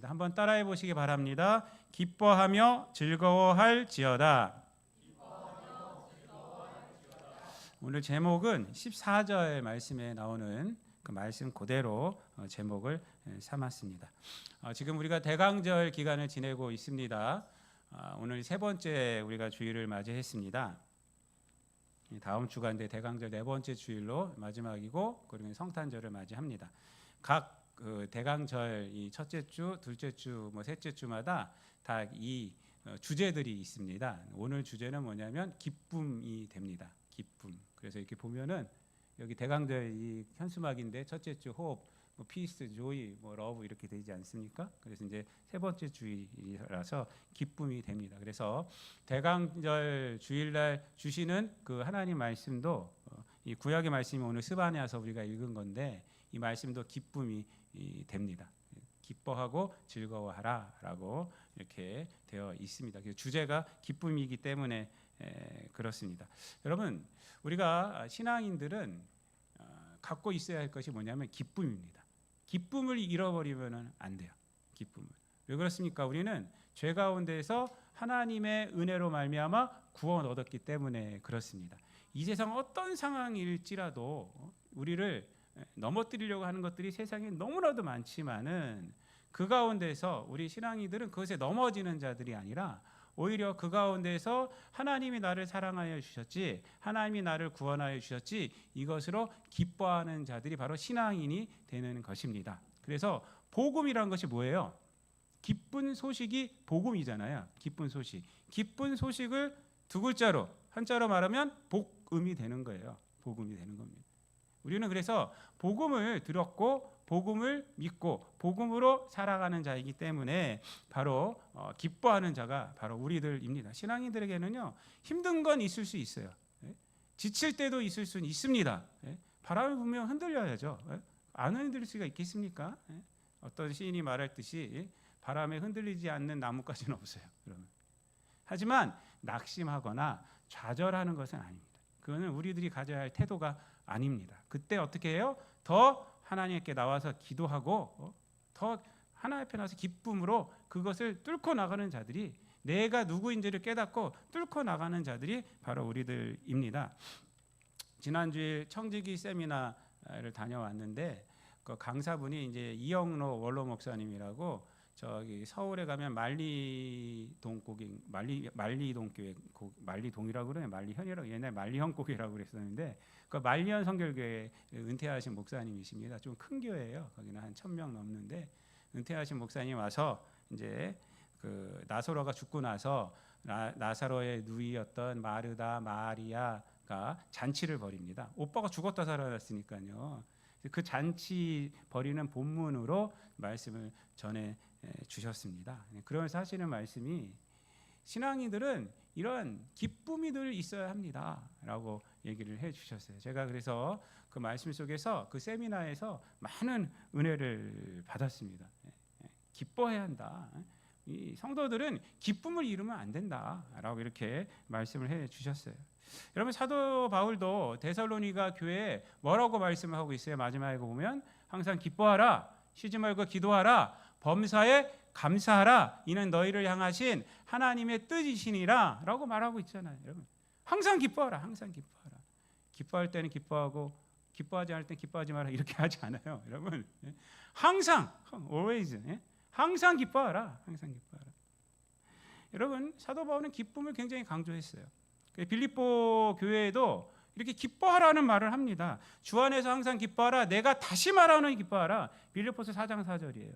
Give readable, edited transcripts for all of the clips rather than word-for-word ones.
하겠습니다. 한번 따라해 보시기 바랍니다. 기뻐하며 즐거워할지어다. 오늘 제목은 14절 말씀에 나오는 그 말씀 그대로 제목을 삼았습니다. 지금 우리가 대강절 기간을 지내고 있습니다. 오늘 세 번째 우리가 주일을 맞이했습니다. 다음 주가 이제 대강절 네 번째 주일로 마지막이고, 그리고 성탄절을 맞이합니다. 각 그 대강절 이 첫째 주, 둘째 주, 셋째 주마다 다 이 주제들이 있습니다. 오늘 주제는 뭐냐면 기쁨이 됩니다. 기쁨. 그래서 이렇게 보면은 여기 대강절 이 현수막인데 첫째 주 호흡, 피스, 조이, 러브 이렇게 되지 않습니까? 그래서 이제 세 번째 주일이라서 기쁨이 됩니다. 그래서 대강절 주일날 주시는 그 하나님 말씀도 이 구약의 말씀이 오늘 스바냐서 우리가 읽은 건데, 이 말씀도 기쁨이 됩니다. 기뻐하고 즐거워하라라고 이렇게 되어 있습니다. 주제가 기쁨이기 때문에 그렇습니다. 여러분, 우리가 신앙인들은 갖고 있어야 할 것이 뭐냐면 기쁨입니다. 기쁨을 잃어버리면 안 돼요. 기쁨을. 왜 그렇습니까? 우리는 죄 가운데서 하나님의 은혜로 말미암아 구원 얻었기 때문에 그렇습니다. 이 세상 어떤 상황일지라도 우리를 넘어뜨리려고 하는 것들이 세상에 너무나도 많지만은, 그 가운데서 우리 신앙이들은 그것에 넘어지는 자들이 아니라 오히려 그 가운데서 하나님이 나를 사랑하여 주셨지, 하나님이 나를 구원하여 주셨지, 이것으로 기뻐하는 자들이 바로 신앙인이 되는 것입니다. 그래서 복음이라는 것이 뭐예요? 기쁜 소식이 복음이잖아요. 기쁜 소식. 기쁜 소식을 두 글자로, 한자로 말하면 복음이 되는 거예요. 복음이 되는 겁니다. 우리는 그래서 복음을 들었고 복음을 믿고 복음으로 살아가는 자이기 때문에 바로 기뻐하는 자가 바로 우리들입니다. 신앙인들에게는요, 힘든 건 있을 수 있어요. 지칠 때도 있을 수는 있습니다. 바람을 불면 흔들려야죠. 안 흔들릴 수가 있겠습니까? 어떤 시인이 말할 듯이 바람에 흔들리지 않는 나무까지는 없어요. 그러면. 하지만 낙심하거나 좌절하는 것은 아닙니다. 그거는 우리들이 가져야 할 태도가 아닙니다. 그때 어떻게 해요? 더 하나님께 나와서 기도하고 더 하나님 앞에 나와서 기쁨으로 그것을 뚫고 나가는 자들이, 내가 누구인지를 깨닫고 뚫고 나가는 자들이 바로 우리들입니다. 지난주에 청지기 세미나를 다녀왔는데, 그 강사분이 이제 이영로 원로 목사님이라고, 저기 서울에 가면 말리동 고객, 말리동 교회, 말리동이라고 그래요. 말리현이라고, 옛날 말리현 고개라고 그랬었는데, 그 말리현 성결교회 은퇴하신 목사님이십니다. 좀 큰 교회예요. 거기는 한 1,000명 넘는데, 은퇴하신 목사님 와서 이제 그 나사로가 죽고 나서 나사로의 누이였던 마르다, 마리아가 잔치를 벌입니다. 오빠가 죽었다 살아났으니까요. 그 잔치 벌이는 본문으로 말씀을 전해 주셨습니다. 그러면서 하시는 말씀이, 신앙인들은 이런 기쁨이 늘 있어야 합니다라고 얘기를 해주셨어요. 제가 그래서 그 말씀 속에서 그 세미나에서 많은 은혜를 받았습니다. 기뻐해야 한다. 이 성도들은 기쁨을 잃으면 안 된다라고 이렇게 말씀을 해주셨어요. 여러분, 사도 바울도 데살로니가 교회에 뭐라고 말씀을 하고 있어요? 마지막에 보면 항상 기뻐하라, 쉬지 말고 기도하라, 범사에 감사하라, 이는 너희를 향하신 하나님의 뜻이시니라 라고 말하고 있잖아요. 여러분, 항상 기뻐하라, 항상 기뻐하라. 기뻐할 때는 기뻐하고 기뻐하지 않을 때는 기뻐하지 마라, 이렇게 하지 않아요. 여러분, 항상, always, 항상 기뻐하라, 항상 기뻐하라. 여러분, 사도 바울은 기쁨을 굉장히 강조했어요. 빌립보 교회에도 이렇게 기뻐하라는 말을 합니다. 주 안에서 항상 기뻐하라, 내가 다시 말하는 기뻐하라. 빌립보서 4장 4절이에요.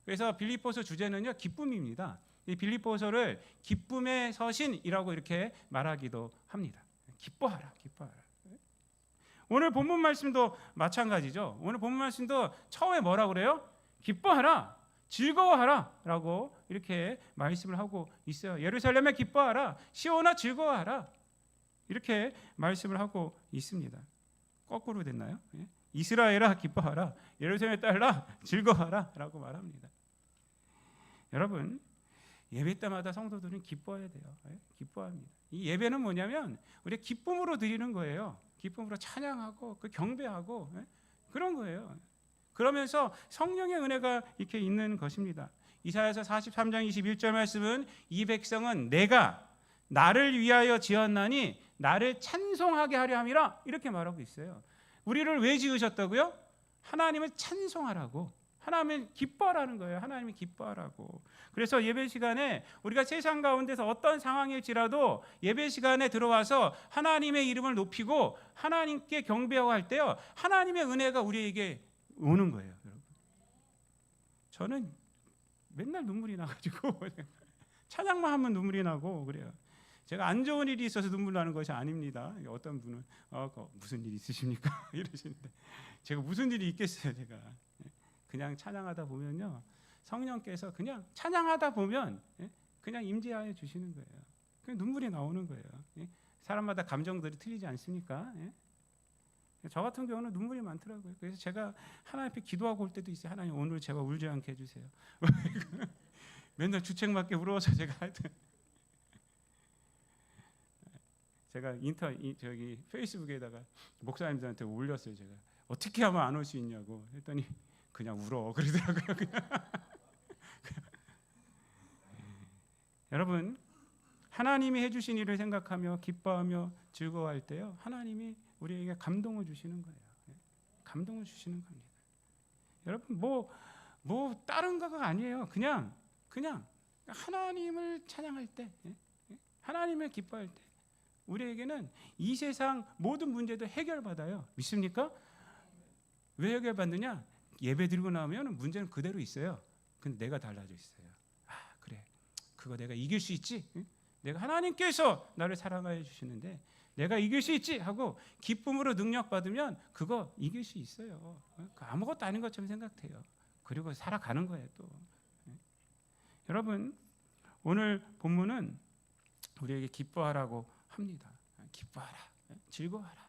그래서 빌립보서 주제는요, 기쁨입니다. 이 빌립보서를 기쁨의 서신이라고 이렇게 말하기도 합니다. 기뻐하라, 기뻐하라. 오늘 본문 말씀도 마찬가지죠. 오늘 본문 말씀도 처음에 뭐라고 그래요? 기뻐하라, 즐거워하라 라고 이렇게 말씀을 하고 있어요. 예루살렘에 기뻐하라, 시온아 즐거워하라, 이렇게 말씀을 하고 있습니다. 거꾸로 됐나요? 이스라엘아 기뻐하라, 예루살렘의 딸아 즐거워하라 라고 말합니다. 여러분, 예배 때마다 성도들은 기뻐해야 돼요. 기뻐합니다. 이 예배는 뭐냐면 우리 기쁨으로 드리는 거예요. 기쁨으로 찬양하고 그 경배하고 그런 거예요. 그러면서 성령의 은혜가 이렇게 있는 것입니다. 이사야서 43장 21절 말씀은 이 백성은 내가 나를 위하여 지었나니 나를 찬송하게 하려 함이라 이렇게 말하고 있어요. 우리를 왜 지으셨다고요? 하나님을 찬송하라고. 하나님을 기뻐하라는 거예요. 하나님이 기뻐하라고. 그래서 예배 시간에 우리가 세상 가운데서 어떤 상황일지라도 예배 시간에 들어와서 하나님의 이름을 높이고 하나님께 경배하고 할 때요, 하나님의 은혜가 우리에게 오는 거예요. 여러분, 저는 맨날 눈물이 나가지고 찬양만 하면 눈물이 나고 그래요. 제가 안 좋은 일이 있어서 눈물 나는 것이 아닙니다. 어떤 분은 무슨 일 있으십니까? 이러시는데 제가 무슨 일이 있겠어요. 제가 그냥 찬양하다 보면요, 성령께서 그냥 찬양하다 보면 그냥 임재하여 주시는 거예요. 그냥 눈물이 나오는 거예요. 사람마다 감정들이 틀리지 않습니까? 저 같은 경우는 눈물이 많더라고요. 그래서 제가 하나님 앞에 기도하고 올 때도 있어요. 하나님, 오늘 제가 울지 않게 해주세요. 맨날 주책맞게 울어서 제가 하여튼 제가 저기 페이스북에다가 목사님들한테 올렸어요. 제가 어떻게 하면 안 올 수 있냐고 했더니 그냥 울어 그러더라고요. 그냥. 여러분, 하나님이 해주신 일을 생각하며 기뻐하며 즐거워할 때요, 하나님이 우리에게 감동을 주시는 거예요. 감동을 주시는 겁니다. 여러분, 뭐 다른 거가 아니에요. 그냥 하나님을 찬양할 때, 하나님을 기뻐할 때 우리에게는 이 세상 모든 문제도 해결받아요. 믿습니까? 왜 해결받느냐? 예배 드리고 나면 문제는 그대로 있어요. 근데 내가 달라져 있어요. 그래, 그거 내가 이길 수 있지? 내가 하나님께서 나를 사랑하여 주시는데 내가 이길 수 있지 하고 기쁨으로 능력받으면 그거 이길 수 있어요. 아무것도 아닌 것처럼 생각돼요. 그리고 살아가는 거예요 또. 여러분, 오늘 본문은 우리에게 기뻐하라고 합니다. 기뻐하라, 즐거워하라.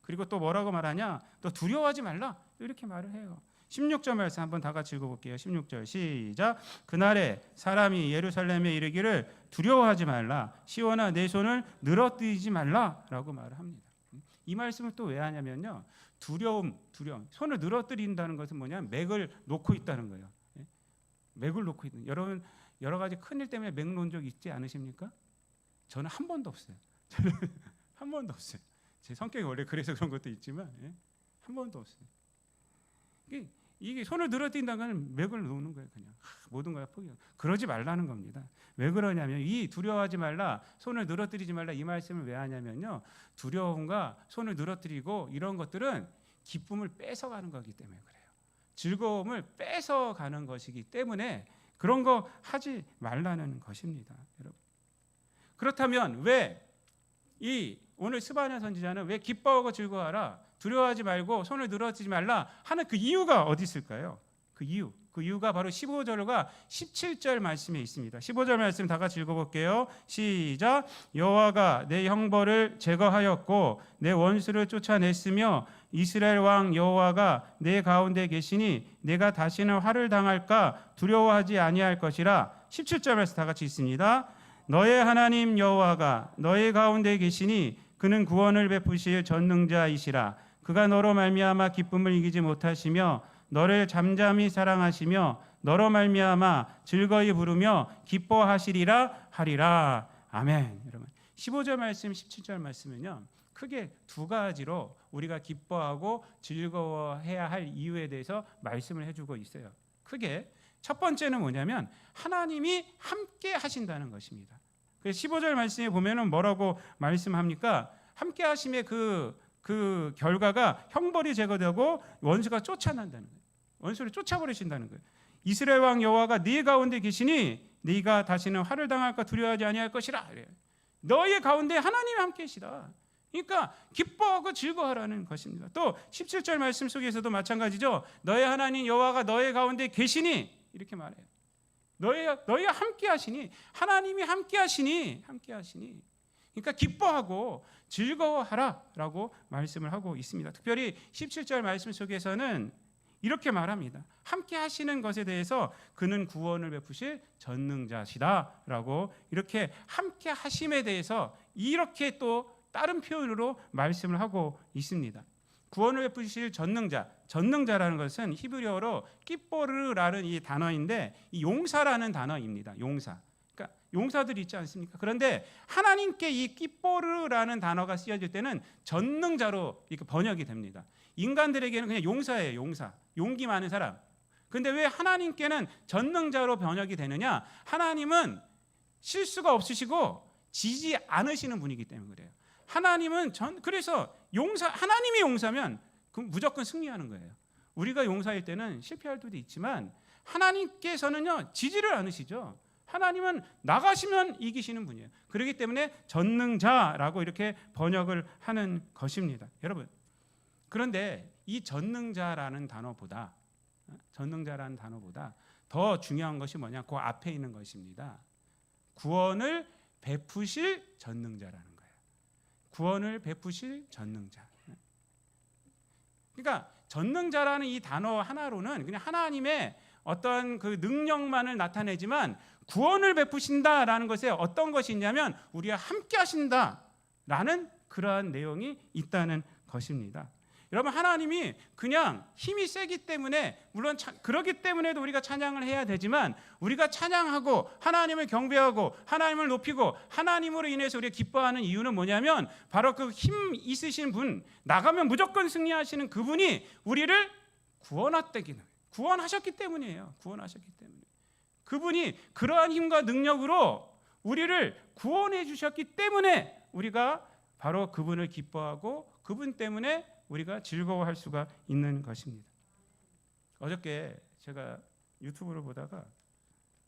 그리고 또 뭐라고 말하냐? 또 두려워하지 말라 이렇게 말을 해요. 16절 말씀 한번 다 같이 읽어볼게요. 16절 시작. 그날에 사람이 예루살렘에 이르기를 두려워하지 말라, 시온아 내 손을 늘어뜨리지 말라라고 말을 합니다. 이 말씀을 또 왜 하냐면요, 두려움. 손을 늘어뜨린다는 것은 뭐냐? 맥을 놓고 있다는 거예요. 맥을 놓고 있는. 여러분, 여러 가지 큰일 때문에 맥 놓은 적 있지 않으십니까? 저는 한 번도 없어요. 저는 한 번도 없어요. 제 성격이 원래 그래서 그런 것도 있지만 한 번도 없어요. 이게 손을 늘어뜨린다는 건 맥을 놓는 거예요. 그냥 모든 걸 포기하고. 그러지 말라는 겁니다. 왜 그러냐면 이 두려워하지 말라, 손을 늘어뜨리지 말라 이 말씀을 왜 하냐면요, 두려움과 손을 늘어뜨리고 이런 것들은 기쁨을 뺏어가는 거기 때문에 그래요. 즐거움을 뺏어가는 것이기 때문에 그런 거 하지 말라는 것입니다. 여러분, 그렇다면 왜 이 오늘 스바냐 선지자는 왜 기뻐하고 즐거워하라, 두려워하지 말고 손을 늘어뜨리지 말라 하는 그 이유가 어디 있을까요? 그 이유가 바로 15절과 17절 말씀에 있습니다. 15절 말씀 다 같이 읽어볼게요. 시작. 여호와가 내 형벌을 제거하였고 내 원수를 쫓아냈으며 이스라엘 왕 여호와가 내 가운데 계시니 내가 다시는 화를 당할까 두려워하지 아니할 것이라. 17절 말씀 다 같이 있습니다. 너의 하나님 여호와가 너의 가운데 계시니 그는 구원을 베푸실 전능자이시라. 그가 너로 말미암아 기쁨을 이기지 못하시며 너를 잠잠히 사랑하시며 너로 말미암아 즐거이 부르며 기뻐하시리라 하리라. 아멘. 여러분, 15절 말씀 17절 말씀은요, 크게 두 가지로 우리가 기뻐하고 즐거워해야 할 이유에 대해서 말씀을 해주고 있어요. 크게 첫 번째는 뭐냐면 하나님이 함께 하신다는 것입니다. 그래서 15절 말씀에 보면은 뭐라고 말씀합니까? 함께 하심의 그 결과가 형벌이 제거되고 원수가 쫓아난다는 거예요. 원수를 쫓아버리신다는 거예요. 이스라엘 왕 여호와가 네 가운데 계시니 네가 다시는 화를 당할까 두려워하지 아니할 것이라. 그래요. 너의 가운데 하나님이 함께 계시다. 그러니까 기뻐하고 즐거워하라는 것입니다. 또 17절 말씀 속에서도 마찬가지죠. 너의 하나님 여호와가 너의 가운데 계시니 이렇게 말해요. 너희 함께 하시니, 하나님이 함께 하시니. 그러니까 기뻐하고 즐거워하라라고 말씀을 하고 있습니다. 특별히 17절 말씀 속에서는 이렇게 말합니다. 함께 하시는 것에 대해서 그는 구원을 베푸실 전능자시다라고 이렇게 함께 하심에 대해서 이렇게 또 다른 표현으로 말씀을 하고 있습니다. 구원을 베푸실 전능자라는 것은 히브리어로 끼뽀르라는 이 단어인데 이 용사라는 단어입니다. 용사. 그러니까 용사들이 있지 않습니까? 그런데 하나님께 이 끼뽀르라는 단어가 쓰여질 때는 전능자로 이렇게 번역이 됩니다. 인간들에게는 그냥 용사예요. 용사. 용기 많은 사람. 근데 왜 하나님께는 전능자로 번역이 되느냐? 하나님은 실수가 없으시고 지지 않으시는 분이기 때문에 그래요. 하나님은 그래서 하나님이 용사면 그럼 무조건 승리하는 거예요. 우리가 용사일 때는 실패할 때도 있지만 하나님께서는요 지지를 않으시죠. 하나님은 나가시면 이기시는 분이에요. 그렇기 때문에 전능자라고 이렇게 번역을 하는 것입니다. 여러분, 그런데 이 전능자라는 단어보다 더 중요한 것이 뭐냐? 그 앞에 있는 것입니다. 구원을 베푸실 전능자라는 거예요. 구원을 베푸실 전능자. 그러니까 전능자라는 이 단어 하나로는 그냥 하나님의 어떤 그 능력만을 나타내지만 구원을 베푸신다라는 것에 어떤 것이 있냐면 우리와 함께 하신다라는 그러한 내용이 있다는 것입니다. 여러분, 하나님이 그냥 힘이 세기 때문에 물론 그러기 때문에도 우리가 찬양을 해야 되지만 우리가 찬양하고 하나님을 경배하고 하나님을 높이고 하나님으로 인해서 우리가 기뻐하는 이유는 뭐냐면 바로 그 힘 있으신 분, 나가면 무조건 승리하시는 그분이 우리를 구원하셨기 때문이에요. 구원하셨기 때문에. 그분이 그러한 힘과 능력으로 우리를 구원해 주셨기 때문에 우리가 바로 그분을 기뻐하고 그분 때문에 우리가 즐거워할 수가 있는 것입니다. 어저께 제가 유튜브를 보다가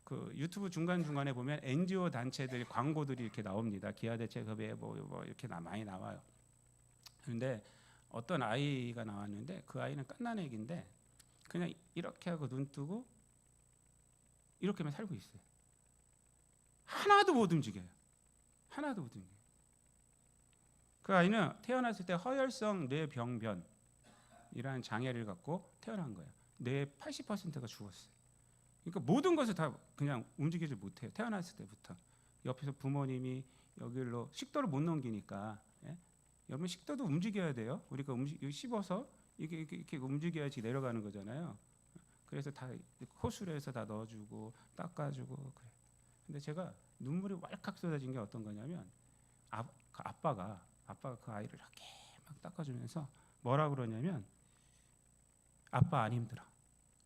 그 유튜브 중간중간에 보면 NGO 단체들 광고들이 이렇게 나옵니다. 기아대책협의회 뭐 이렇게 많이 나와요. 그런데 어떤 아이가 나왔는데 그 아이는 갓난애기인데 그냥 이렇게 하고 눈 뜨고 이렇게만 살고 있어요. 하나도 못 움직여요. 하나도 못 움직여요. 그 아이는 태어났을 때 허혈성 뇌병변이라는 장애를 갖고 태어난 거예요. 뇌의 80%가 죽었어요. 그러니까 모든 것을 다 그냥 움직이지 못해요. 태어났을 때부터. 옆에서 부모님이 여기로 식도를 못 넘기니까, 예? 여러분 식도도 움직여야 돼요. 우리가 씹어서 이렇게 움직여야지 내려가는 거잖아요. 그래서 다 호수에서 다 넣어주고 닦아주고 그래. 근데 제가 눈물이 왈칵 쏟아진 게 어떤 거냐면 아빠가 그 아이를 이렇게 막 닦아주면서 뭐라 그러냐면 아빠 안 힘들어,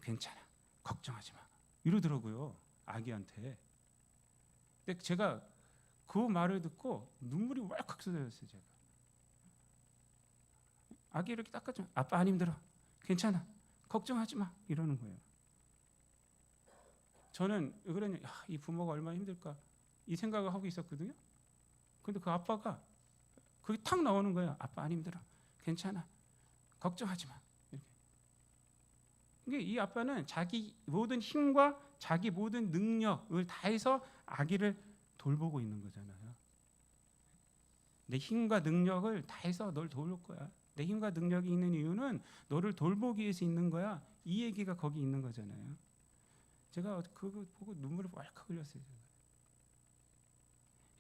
괜찮아, 걱정하지 마 이러더라고요, 아기한테. 근데 제가 그 말을 듣고 눈물이 왈칵 쏟아졌어요. 제가 아기 이렇게 닦아주면 아빠 안 힘들어, 괜찮아, 걱정하지 마 이러는 거예요. 저는 왜 그러냐, 이 부모가 얼마나 힘들까 이 생각을 하고 있었거든요. 근데 그 아빠가 그게 탁 나오는 거예요. 아빠 안 힘들어, 괜찮아, 걱정하지 마. 이렇게. 이게 이 아빠는 자기 모든 힘과 자기 모든 능력을 다해서 아기를 돌보고 있는 거잖아요. 내 힘과 능력을 다해서 널 돌볼 거야. 내 힘과 능력이 있는 이유는 너를 돌보기 위해서 있는 거야. 이 얘기가 거기 있는 거잖아요. 제가 그거 보고 눈물을 왈칵 흘렸어요.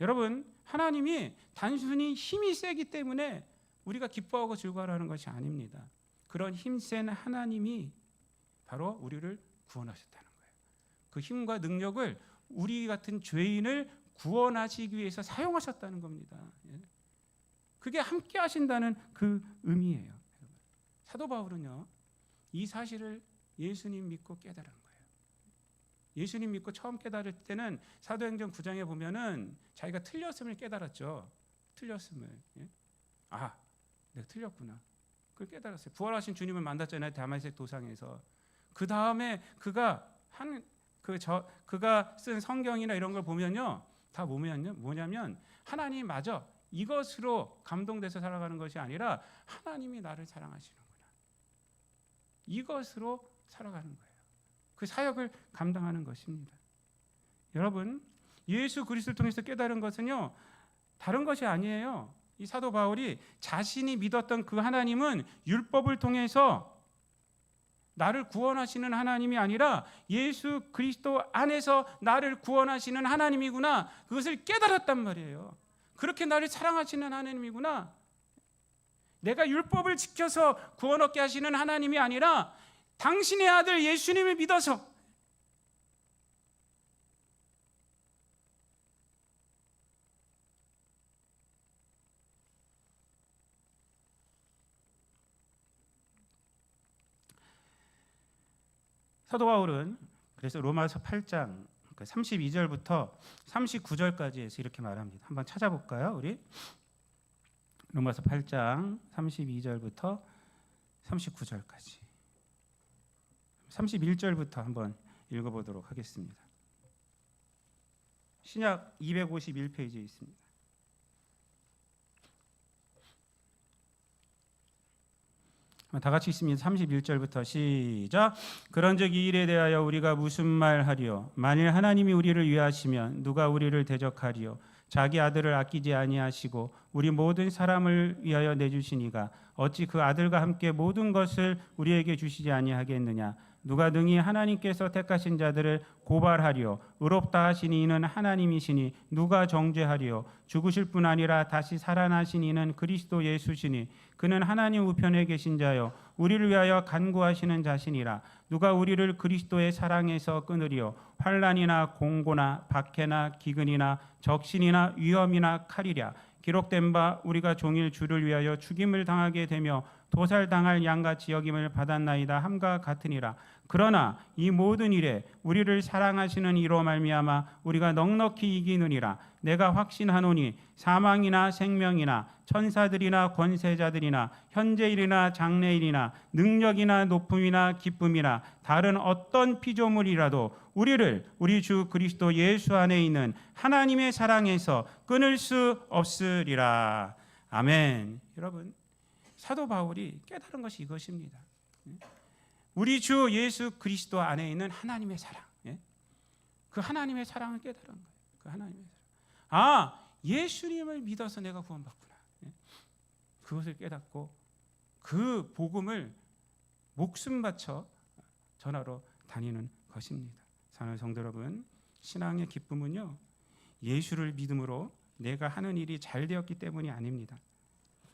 여러분, 하나님이 단순히 힘이 세기 때문에 우리가 기뻐하고 즐거워하는 것이 아닙니다. 그런 힘센 하나님이 바로 우리를 구원하셨다는 거예요. 그 힘과 능력을 우리 같은 죄인을 구원하시기 위해서 사용하셨다는 겁니다. 그게 함께 하신다는 그 의미예요. 사도 바울은요, 이 사실을 예수님 믿고 깨달은 거예요. 예수님 믿고 처음 깨달을 때는 사도행전 9장에 보면은 자기가 틀렸음을 깨달았죠. 틀렸음을. 내가 틀렸구나. 그걸 깨달았어요. 부활하신 주님을 만났잖아요. 다메섹 도상에서. 그 다음에 그가 쓴 성경이나 이런 걸 보면요, 다 뭐냐면 하나님 마저 이것으로 감동돼서 살아가는 것이 아니라 하나님이 나를 사랑하시는구나. 이것으로 살아가는 거예요. 그 사역을 감당하는 것입니다. 여러분, 예수 그리스도를 통해서 깨달은 것은요, 다른 것이 아니에요. 이 사도 바울이 자신이 믿었던 그 하나님은 율법을 통해서 나를 구원하시는 하나님이 아니라 예수 그리스도 안에서 나를 구원하시는 하나님이구나, 그것을 깨달았단 말이에요. 그렇게 나를 사랑하시는 하나님이구나. 내가 율법을 지켜서 구원 얻게 하시는 하나님이 아니라 당신의 아들 예수님을 믿어서 사도 바울은 그래서 로마서 8장 32절부터 39절까지에서 이렇게 말합니다. 한번 찾아볼까요? 우리 로마서 8장 32절부터 39절까지 31절부터 한번 읽어보도록 하겠습니다. 신약 251페이지에 있습니다. 다 같이 있습니다. 31절부터 시작. 그런즉 이 일에 대하여 우리가 무슨 말하리요? 만일 하나님이 우리를 위하시면 누가 우리를 대적하리요? 자기 아들을 아끼지 아니하시고 우리 모든 사람을 위하여 내주시니가 어찌 그 아들과 함께 모든 것을 우리에게 주시지 아니하겠느냐? 누가 능히 하나님께서 택하신 자들을 고발하리요? 의롭다 하시니 이는 하나님이시니 누가 정죄하리요? 죽으실 뿐 아니라 다시 살아나신 이는 그리스도 예수시니 그는 하나님 우편에 계신 자요 우리를 위하여 간구하시는 자시니라. 누가 우리를 그리스도의 사랑에서 끊으리요? 환난이나 공고나 박해나 기근이나 적신이나 위험이나 칼이랴. 기록된 바 우리가 종일 주를 위하여 죽임을 당하게 되며 도살당할 양같이 여김을 받았나이다 함과 같으니라. 그러나 이 모든 일에 우리를 사랑하시는 이로 말미암아 우리가 넉넉히 이기느니라. 내가 확신하노니 사망이나 생명이나 천사들이나 권세자들이나 현재일이나 장래일이나 능력이나 높음이나 기쁨이나 다른 어떤 피조물이라도 우리를 우리 주 그리스도 예수 안에 있는 하나님의 사랑에서 끊을 수 없으리라. 아멘. 여러분, 사도 바울이 깨달은 것이 이것입니다. 우리 주 예수 그리스도 안에 있는 하나님의 사랑, 그 하나님의 사랑을 깨달은 거예요. 그 하나님의 사랑. 예수님을 믿어서 내가 구원받구나. 그것을 깨닫고 그 복음을 목숨 바쳐 전하러 다니는 것입니다. 사랑하는 성도 여러분, 신앙의 기쁨은요, 예수를 믿음으로 내가 하는 일이 잘 되었기 때문이 아닙니다.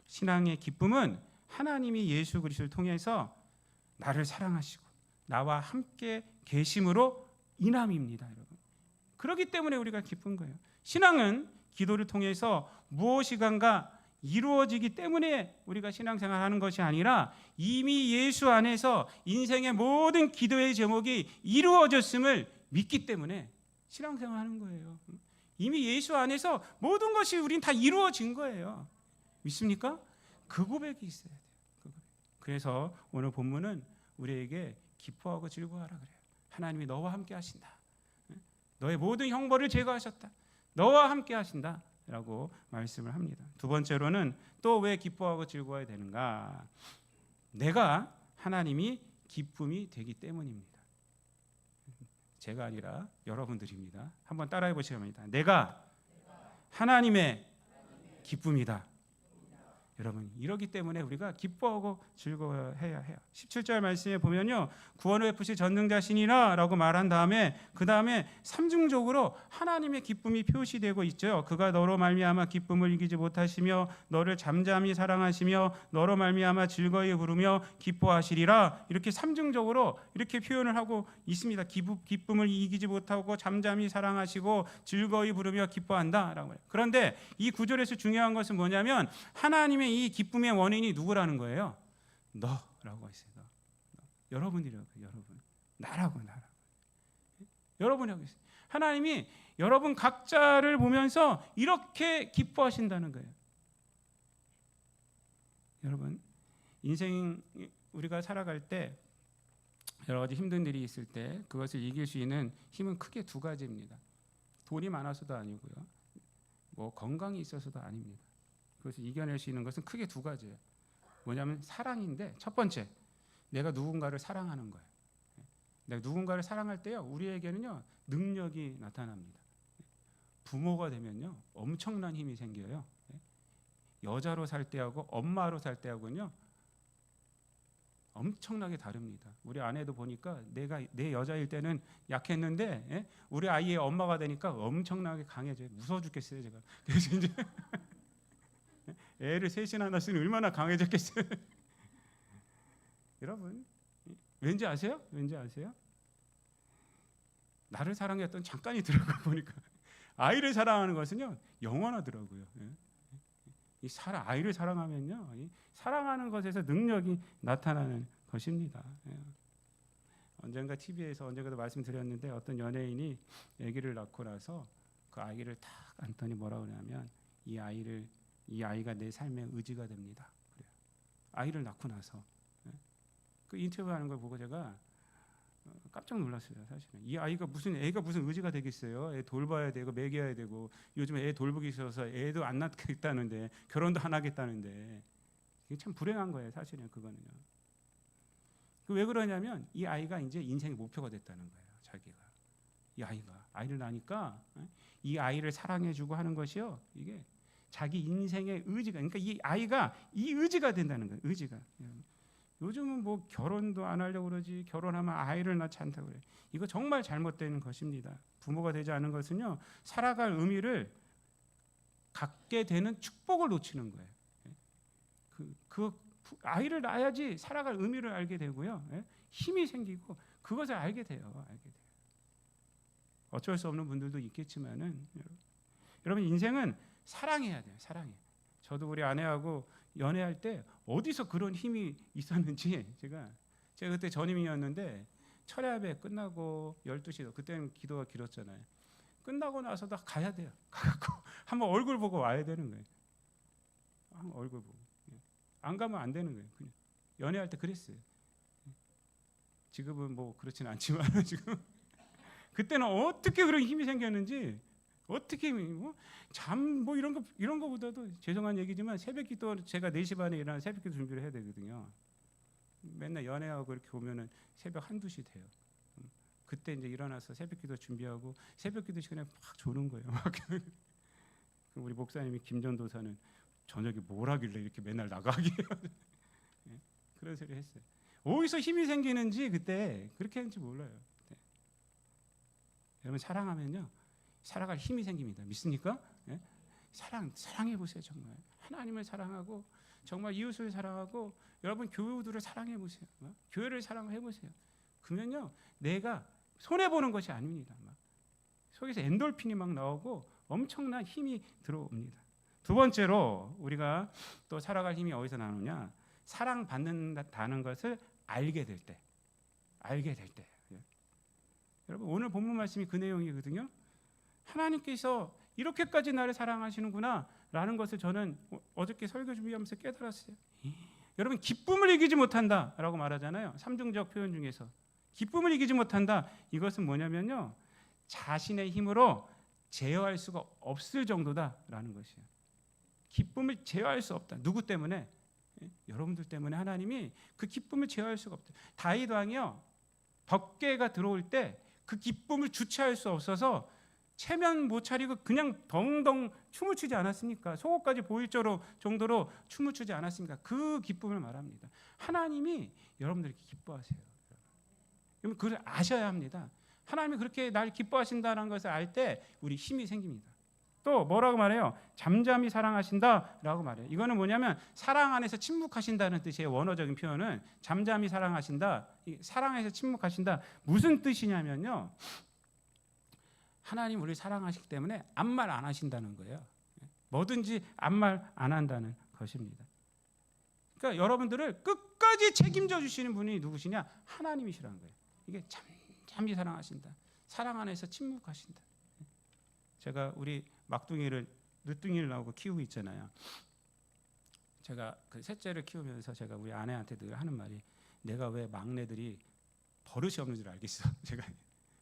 신앙의 기쁨은 하나님이 예수 그리스도를 통해서 나를 사랑하시고 나와 함께 계심으로 인함입니다, 여러분. 그렇기 때문에 우리가 기쁜 거예요. 신앙은 기도를 통해서 무엇이간가 이루어지기 때문에 우리가 신앙생활하는 것이 아니라 이미 예수 안에서 인생의 모든 기도의 제목이 이루어졌음을 믿기 때문에 신앙생활하는 거예요. 이미 예수 안에서 모든 것이 우린 다 이루어진 거예요. 믿습니까? 그 고백이 있어야 돼요. 그래서 오늘 본문은 우리에게 기뻐하고 즐거워하라 그래요. 하나님이 너와 함께 하신다. 너의 모든 형벌을 제거하셨다. 너와 함께 하신다 라고 말씀을 합니다. 두 번째로는 또 왜 기뻐하고 즐거워야 되는가? 내가 하나님이 기쁨이 되기 때문입니다. 제가 아니라 여러분들입니다. 한번 따라해 보시기 바랍니다. 내가 하나님의 기쁨이다. 여러분, 이러기 때문에 우리가 기뻐하고 즐거워해야 해요. 17절 말씀에 보면요, 구원을 베푸시 전능자시니라 라고 말한 다음에 그 다음에 삼중적으로 하나님의 기쁨이 표시되고 있죠. 그가 너로 말미암아 기쁨을 이기지 못하시며 너를 잠잠히 사랑하시며 너로 말미암아 즐거이 부르며 기뻐하시리라. 이렇게 삼중적으로 이렇게 표현을 하고 있습니다. 기쁨을 이기지 못하고 잠잠히 사랑하시고 즐거이 부르며 기뻐한다 라고 해요. 그런데 이 구절에서 중요한 것은 뭐냐면 하나님의 이 기쁨의 원인이 누구라는 거예요? 너라고 했어요. 너. 여러분이라고. 여러분. 나라고. 여러분이라고 했어요. 하나님이 여러분 각자를 보면서 이렇게 기뻐하신다는 거예요. 여러분, 인생 우리가 살아갈 때 여러 가지 힘든 일이 있을 때 그것을 이길 수 있는 힘은 크게 두 가지입니다. 돈이 많아서도 아니고요. 건강이 있어서도 아닙니다. 그것을 이겨낼 수 있는 것은 크게 두 가지예요. 뭐냐면 사랑인데, 첫 번째, 내가 누군가를 사랑하는 거예요. 내가 누군가를 사랑할 때요, 우리에게는요 능력이 나타납니다. 부모가 되면요 엄청난 힘이 생겨요. 여자로 살 때하고 엄마로 살 때하고는요 엄청나게 다릅니다. 우리 아내도 보니까 내 여자일 때는 약했는데 우리 아이의 엄마가 되니까 엄청나게 강해져요. 무서워 죽겠어요, 제가. 그래서 이제 애를 셋이나 낳았으니 얼마나 강해졌겠어요. 여러분, 왠지 아세요? 왠지 아세요? 나를 사랑했던 잠깐이 들어가 보니까 아이를 사랑하는 것은요 영원하더라고요. 이 아이를 사랑하면요, 이 사랑하는 것에서 능력이 나타나는 것입니다. 언젠가 TV에서 언젠가도 말씀드렸는데 어떤 연예인이 아기를 낳고 나서 그 아이를 딱 안더니 뭐라고 그러냐면 이 아이가 내 삶의 의지가 됩니다. 그래요. 아이를 낳고 나서 그 인터뷰하는 걸 보고 제가 깜짝 놀랐어요. 사실은 이 애가 무슨 의지가 되겠어요. 애 돌봐야 되고 먹여야 되고 요즘 애 돌보기 있어서 애도 안 낳겠다는데 결혼도 안 하겠다는데 이게 참 불행한 거예요. 사실은 그거는요. 왜 그러냐면 이 아이가 이제 인생의 목표가 됐다는 거예요. 자기가 이 아이를 낳으니까 이 아이를 사랑해주고 하는 것이요. 이게 자기 인생의 의지가, 그러니까 이 아이가 이 의지가 된다는 거예요. 의지가. 요즘은 뭐 결혼도 안 하려고 그러지, 결혼하면 아이를 낳지 않다고 그래. 이거 정말 잘못된 것입니다. 부모가 되지 않은 것은요, 살아갈 의미를 갖게 되는 축복을 놓치는 거예요. 그 아이를 낳아야지 살아갈 의미를 알게 되고요, 힘이 생기고 그것을 알게 돼요. 어쩔 수 없는 분들도 있겠지만은 여러분 인생은 사랑해야 돼요. 사랑해. 저도 우리 아내하고 연애할 때 어디서 그런 힘이 있었는지 제가 그때 전임이었는데 철야 예배 끝나고 12시 그때는 기도가 길었잖아요. 끝나고 나서도 가야 돼요. 가갖고 한번 얼굴 보고 와야 되는 거예요. 한번 얼굴 보고. 안 가면 안 되는 거예요. 그냥 연애할 때 그랬어요. 지금은 뭐 그렇지는 않지만 지금 그때는 어떻게 그런 힘이 생겼는지 어떻게 뭐 이런 거보다도 죄송한 얘기지만 새벽기도 제가 4시 반에 일어나 새벽기도 준비를 해야 되거든요. 맨날 연애하고 이렇게 오면은 새벽 1-2시 돼요. 그때 이제 일어나서 새벽기도 준비하고 새벽기도 시간에 막 조는 거예요. 우리 목사님이 김전도사는 저녁에 뭘 하길래 이렇게 맨날 나가게 해요. 그런 소리 했어요. 어디서 힘이 생기는지 그때 그렇게 했는지 몰라요. 그때. 여러분 사랑하면요 살아갈 힘이 생깁니다. 믿습니까? 예? 사랑해 보세요. 정말 하나님을 사랑하고 정말 이웃을 사랑하고 여러분 교우들을 사랑해 보세요. 교회를 사랑해 보세요. 그러면요 내가 손해 보는 것이 아닙니다. 속에서 엔돌핀이 막 나오고 엄청난 힘이 들어옵니다. 두 번째로 우리가 또 살아갈 힘이 어디서 나오느냐? 사랑받는다는 것을 알게 될 때. 여러분 오늘 본문 말씀이 그 내용이거든요. 하나님께서 이렇게까지 나를 사랑하시는구나 라는 것을 저는 어저께 설교 준비하면서 깨달았어요. 여러분 기쁨을 이기지 못한다라고 말하잖아요. 삼중적 표현 중에서 기쁨을 이기지 못한다. 이것은 뭐냐면요. 자신의 힘으로 제어할 수가 없을 정도다라는 것이에요. 기쁨을 제어할 수 없다. 누구 때문에? 여러분들 때문에 하나님이 그 기쁨을 제어할 수가 없다. 다윗 왕이요. 덕계가 들어올 때 그 기쁨을 주체할 수 없어서 체면 못 차리고 그냥 덩덩 춤을 추지 않았습니까? 속옷까지 보일 정도로 춤을 추지 않았습니까? 그 기쁨을 말합니다. 하나님이 여러분들이 기뻐하세요. 여러분 그걸 아셔야 합니다. 하나님이 그렇게 날 기뻐하신다는 것을 알 때 우리 힘이 생깁니다. 또 뭐라고 말해요? 잠잠히 사랑하신다라고 말해요. 이거는 뭐냐면 사랑 안에서 침묵하신다는 뜻이에요. 원어적인 표현은 잠잠히 사랑하신다. 사랑에서 침묵하신다. 무슨 뜻이냐면요. 하나님 우리를 사랑하시기 때문에 아무 말 안 하신다는 거예요. 뭐든지 아무 말 안 한다는 것입니다. 그러니까 여러분들을 끝까지 책임져 주시는 분이 누구시냐? 하나님이시라는 거예요. 이게 잠잠히 사랑하신다. 사랑 안에서 침묵하신다. 제가 우리 늦둥이를 나오고 키우고 있잖아요. 제가 그 셋째를 키우면서 제가 우리 아내한테 늘 하는 말이 내가 왜 막내들이 버릇이 없는 줄 알겠어. 제가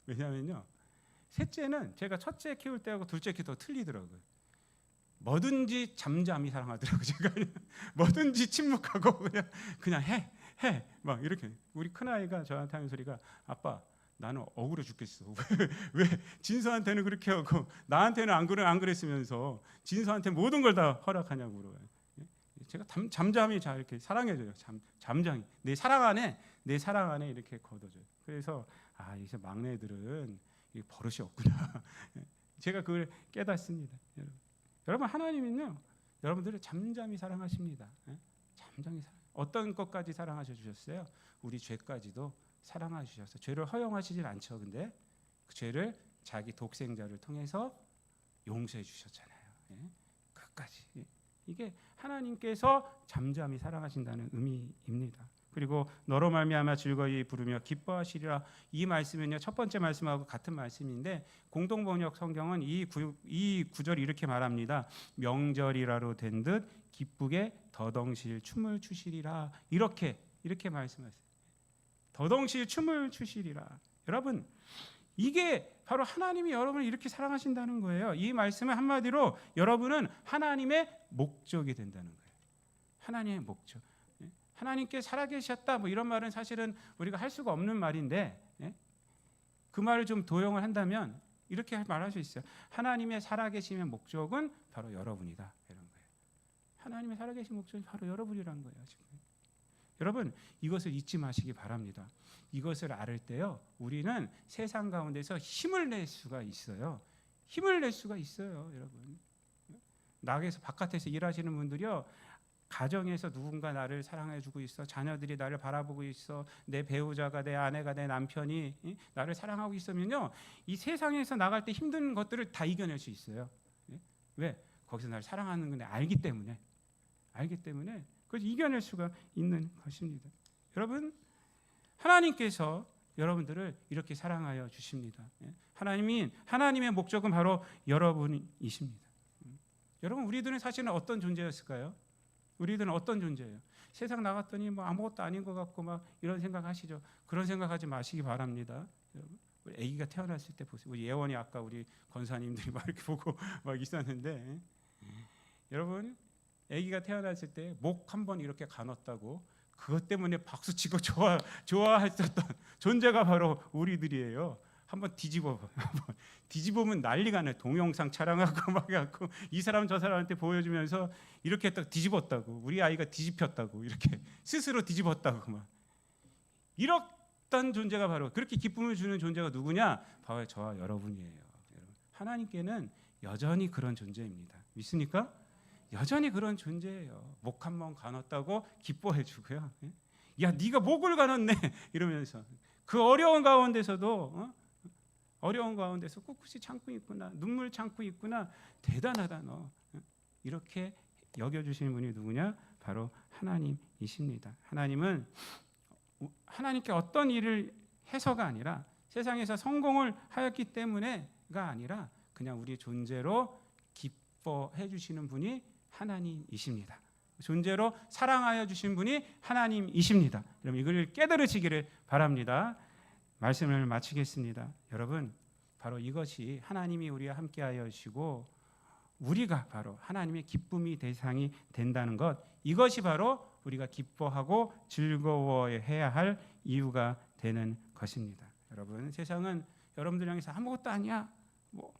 왜냐면요. 셋째는 제가 첫째 키울 때하고 둘째 키울 때 틀리더라고요. 뭐든지 잠잠히 사랑하더라고요. 제가 뭐든지 침묵하고 그냥 해 막 이렇게. 우리 큰 아이가 저한테 하는 소리가 아빠 나는 억울해 죽겠어. 왜 진서한테는 그렇게 하고 나한테는 안 그랬으면서 진서한테 모든 걸 다 허락하냐고 물어봐요. 제가 잠잠히 잘 이렇게 사랑해줘요. 잠잠히 내 사랑 안에 이렇게 걷어줘요. 그래서 이제 막내들은 버릇이 없구나. 제가 그걸 깨닫습니다. 여러분 하나님은요 여러분들을 잠잠히 사랑하십니다. 잠잠히 어떤 것까지 사랑하셔 주셨어요? 우리 죄까지도 사랑하 주셔서 죄를 허용하시진 않죠. 근데 그 죄를 자기 독생자를 통해서 용서해 주셨잖아요. 끝까지. 이게 하나님께서 잠잠히 사랑하신다는 의미입니다. 그리고 너로 말미암아 즐거이 부르며 기뻐하시리라. 이 말씀은요, 첫 번째 말씀하고 같은 말씀인데 공동 번역 성경은 이 구절이 이렇게 말합니다. 명절이라로 된 듯 기쁘게 더덩실 춤을 추시리라. 이렇게 말씀하세요. 더덩실 춤을 추시리라. 여러분, 이게 바로 하나님이 여러분을 이렇게 사랑하신다는 거예요. 이 말씀은 한마디로 여러분은 하나님의 목적이 된다는 거예요. 하나님의 목적. 하나님께 살아계셨다 뭐 이런 말은 사실은 우리가 할 수가 없는 말인데 그 말을 좀 도용을 한다면 이렇게 말할 수 있어요. 하나님의 살아계심의 목적은 바로 여러분이다. 이런 거예요. 하나님의 살아계신 목적은 바로 여러분이란 거예요. 지금. 여러분, 이것을 잊지 마시기 바랍니다. 이것을 알을 때요, 우리는 세상 가운데서 힘을 낼 수가 있어요. 힘을 낼 수가 있어요, 여러분. 나에서 바깥에서 일하시는 분들이요, 가정에서 누군가 나를 사랑해주고 있어, 자녀들이 나를 바라보고 있어, 내 배우자가, 내 아내가, 내 남편이 나를 사랑하고 있으면요, 이 세상에서 나갈 때 힘든 것들을 다 이겨낼 수 있어요. 왜? 거기서 나를 사랑하는 걸 알기 때문에 그래서 이겨낼 수가 있는 것입니다. 여러분, 하나님께서 여러분들을 이렇게 사랑하여 주십니다. 하나님의 목적은 바로 여러분이십니다. 여러분, 우리들은 사실은 어떤 존재였을까요? 우리들은 어떤 존재예요? 세상 나갔더니 뭐 아무것도 아닌 것 같고 막 이런 생각하시죠? 그런 생각하지 마시기 바랍니다. 여러분, 우리 아기가 태어났을 때 보세요. 우리 예원이 아까 우리 권사님들이 막 이렇게 보고 막 있었는데, 여러분, 아기가 태어났을 때 목 한 번 이렇게 가눴다고 그것 때문에 박수 치고 좋아했었던 존재가 바로 우리들이에요. 한번 뒤집으면 난리가 나요. 동영상 촬영하고 막 해갖고 이 사람 저 사람한테 보여주면서 이렇게 딱 뒤집었다고, 우리 아이가 뒤집혔다고, 이렇게 스스로 뒤집었다고 막 이렇던 존재가 바로, 그렇게 기쁨을 주는 존재가 누구냐? 바로 저와 여러분이에요. 여러분, 하나님께는 여전히 그런 존재입니다. 믿습니까? 여전히 그런 존재예요. 목 한 번 가눴다고 기뻐해 주고요. 야, 네가 목을 가눴네 이러면서 그 어려운 가운데서도 어려운 가운데서 꿋꿋이 참고 있구나, 눈물 참고 있구나, 대단하다 너. 이렇게 여겨주시는 분이 누구냐? 바로 하나님이십니다. 하나님은 하나님께 어떤 일을 해서가 아니라, 세상에서 성공을 하였기 때문에가 아니라 그냥 우리 존재로 기뻐해 주시는 분이 하나님이십니다. 존재로 사랑하여 주신 분이 하나님이십니다. 여러분, 이걸 깨달으시기를 바랍니다. 말씀을 마치겠습니다. 여러분, 바로 이것이 하나님이 우리와 함께하여 주시고 우리가 바로 하나님의 기쁨이 대상이 된다는 것, 이것이 바로 우리가 기뻐하고 즐거워해야 할 이유가 되는 것입니다. 여러분, 세상은 여러분들 향해서 아무것도 아니야, 뭐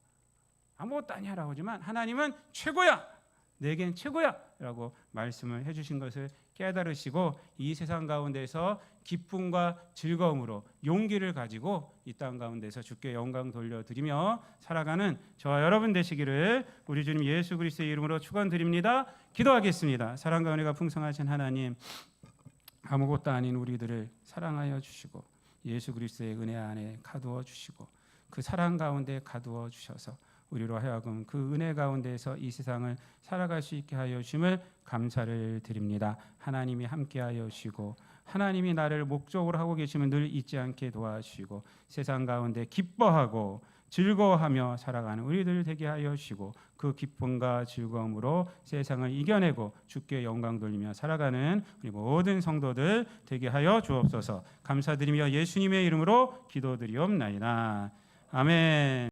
아무것도 아니야라고 하지만 하나님은 최고야, 내겐 최고야 라고 말씀을 해주신 것을 깨달으시고 이 세상 가운데서 기쁨과 즐거움으로 용기를 가지고 이 땅 가운데서 주께 영광 돌려드리며 살아가는 저와 여러분 되시기를 우리 주님 예수 그리스도의 이름으로 축원드립니다. 기도하겠습니다. 사랑과 은혜가 풍성하신 하나님, 아무것도 아닌 우리들을 사랑하여 주시고 예수 그리스도의 은혜 안에 가두어 주시고 그 사랑 가운데 가두어 주셔서 우리로 하여금 그 은혜 가운데서 이 세상을 살아갈 수 있게 하여 주심을 감사를 드립니다. 하나님이 함께하여 주시고 하나님이 나를 목적으로 하고 계심을 늘 잊지 않게 도와주시고 세상 가운데 기뻐하고 즐거워하며 살아가는 우리들 되게 하여 주시고 그 기쁨과 즐거움으로 세상을 이겨내고 주께 영광 돌리며 살아가는 우리 모든 성도들 되게 하여 주옵소서. 감사드리며 예수님의 이름으로 기도드리옵나이다. 아멘.